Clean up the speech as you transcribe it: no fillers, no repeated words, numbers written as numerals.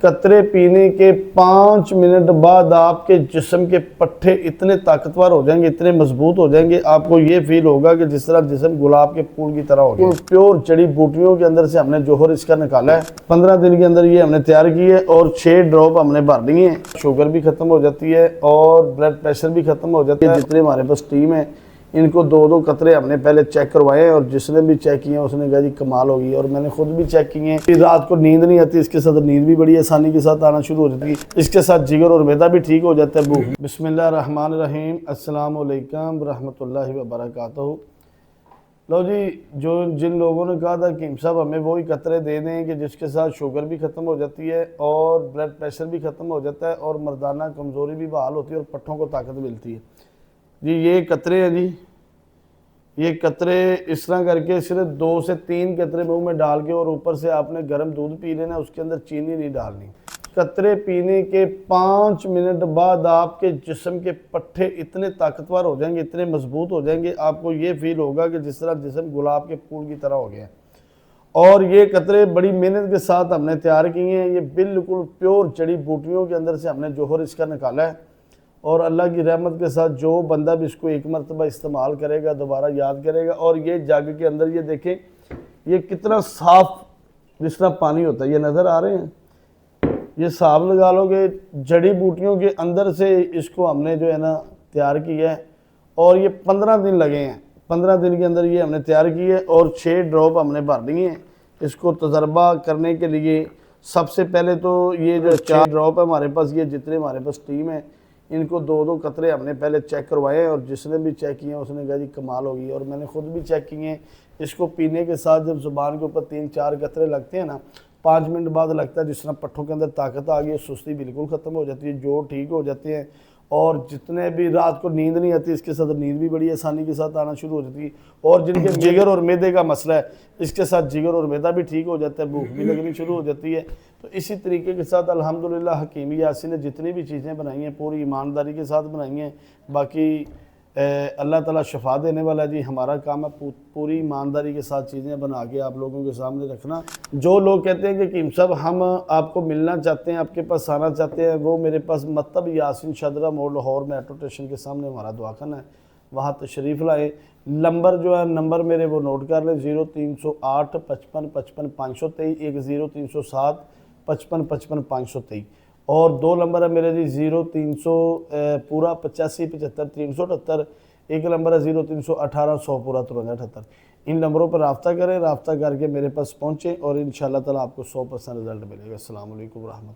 قطرے پینے کے 5 منٹ بعد آپ کے جسم کے پٹھے اتنے طاقتور ہو جائیں گے، اتنے مضبوط ہو جائیں گے، آپ کو یہ فیل ہوگا کہ جس طرح جسم گلاب کے پھول کی طرح ہو گیا۔ پیور جڑی بوٹیوں کے اندر سے ہم نے جوہر اس کا نکالا ہے، 15 دن کے اندر یہ ہم نے تیار کی ہے اور 6 ڈراپ ہم نے بھر دیے ہیں۔ شوگر بھی ختم ہو جاتی ہے اور بلڈ پریشر بھی ختم ہو جاتا ہے۔ جتنے ہمارے پاس ٹیم ہے ان کو 2 قطرے ہم نے پہلے چیک کروائے ہیں، اور جس نے بھی چیک کیے ہیں اس نے کہا جی کمال ہوگی، اور میں نے خود بھی چیک کیے ہیں۔ رات کو نیند نہیں آتی، اس کے ساتھ نیند بھی بڑی آسانی کے ساتھ آنا شروع ہو جاتی ہے، اس کے ساتھ جگر اور معدہ بھی ٹھیک ہو جاتا ہے۔ بسم اللہ الرحمن الرحیم، السلام علیکم ورحمۃ اللہ وبرکاتہ۔ لو جی، جن لوگوں نے کہا تھا کہ صاحب ہمیں وہی قطرے دے دیں کہ جس کے ساتھ شوگر بھی ختم ہو جاتی ہے اور بلڈ پریشر بھی ختم ہو جاتا ہے اور مردانہ کمزوری بھی بحال ہوتی ہے اور پٹھوں کو طاقت ملتی ہے، جی یہ قطرے ہیں۔ جی یہ قطرے اس طرح کر کے صرف 2 سے 3 قطرے منہ میں ڈال کے اور اوپر سے آپ نے گرم دودھ پی لینا، اس کے اندر چینی نہیں ڈالنی۔ قطرے پینے کے 5 منٹ بعد آپ کے جسم کے پٹھے اتنے طاقتور ہو جائیں گے، اتنے مضبوط ہو جائیں گے، آپ کو یہ فیل ہوگا کہ جس طرح جسم گلاب کے پھول کی طرح ہو گیا ہے۔ اور یہ قطرے بڑی محنت کے ساتھ ہم نے تیار کیے ہیں، یہ بالکل پیور جڑی بوٹیوں کے اندر سے ہم نے جوہر اس کا نکالا ہے، اور اللہ کی رحمت کے ساتھ جو بندہ بھی اس کو 1 مرتبہ استعمال کرے گا دوبارہ یاد کرے گا۔ اور یہ جگ کے اندر یہ دیکھیں یہ کتنا صاف جس طرح پانی ہوتا ہے، یہ نظر آ رہے ہیں، یہ صاف لگا لو گے جڑی بوٹیوں کے اندر سے اس کو ہم نے جو ہے نا تیار کیا ہے، اور یہ 15 دن لگے ہیں۔ 15 دن کے اندر یہ ہم نے تیار کی ہے اور 6 ڈراپ ہم نے بھر دیے ہیں۔ اس کو تجربہ کرنے کے لیے سب سے پہلے تو یہ جو 4 ڈراپ ہے ہمارے پاس، یہ جتنے ہمارے پاس ٹیم ہے ان کو 2 قطرے ہم نے پہلے چیک کروائے ہیں، اور جس نے بھی چیک کیے ہیں اس نے کہا جی کمال ہوگی، اور میں نے خود بھی چیک کیے ہیں۔ اس کو پینے کے ساتھ جب زبان کے اوپر 3-4 قطرے لگتے ہیں نا، 5 منٹ بعد لگتا ہے جس طرح پٹھوں کے اندر طاقت آ گئی، سستی بالکل ختم ہو جاتی ہے، جوڑ ٹھیک ہو جاتے ہیں، اور جتنے بھی رات کو نیند نہیں آتی اس کے ساتھ نیند بھی بڑی آسانی کے ساتھ آنا شروع ہو جاتی ہے، اور جن کے جگر اور معدے کا مسئلہ ہے اس کے ساتھ جگر اور معدہ بھی ٹھیک ہو جاتا ہے، بھوک بھی لگنی شروع ہو جاتی ہے۔ تو اسی طریقے کے ساتھ الحمدللہ حکیم یاسین نے جتنی بھی چیزیں بنائی ہیں پوری ایمانداری کے ساتھ بنائی ہیں۔ باقی اللہ تعالیٰ شفا دینے والا جی، ہمارا کام ہے پوری ایمانداری کے ساتھ چیزیں بنا کے آپ لوگوں کے سامنے رکھنا۔ جو لوگ کہتے ہیں کہ حکیم صاحب ہم آپ کو ملنا چاہتے ہیں، آپ کے پاس آنا چاہتے ہیں، وہ میرے پاس مکتب یاسین شادرہ موڑ لاہور میٹرو اسٹیشن کے سامنے ہمارا دواخانہ ہے، وہاں تشریف لائیں۔ نمبر جو ہے نمبر میرے وہ نوٹ کر لیں، 0308 55 55 523، ایک 0307 55 55 523، اور 2 نمبر ہے میرے جی 0300 پورا 85 75 378، ایک نمبر ہے 0318 100 پورا 53 78۔ ان نمبروں پر رابطہ کریں، رابطہ کر کے میرے پاس پہنچیں، اور انشاءاللہ تعالیٰ آپ کو 100% رزلٹ ملے گا۔ السلام علیکم ورحمۃ اللہ۔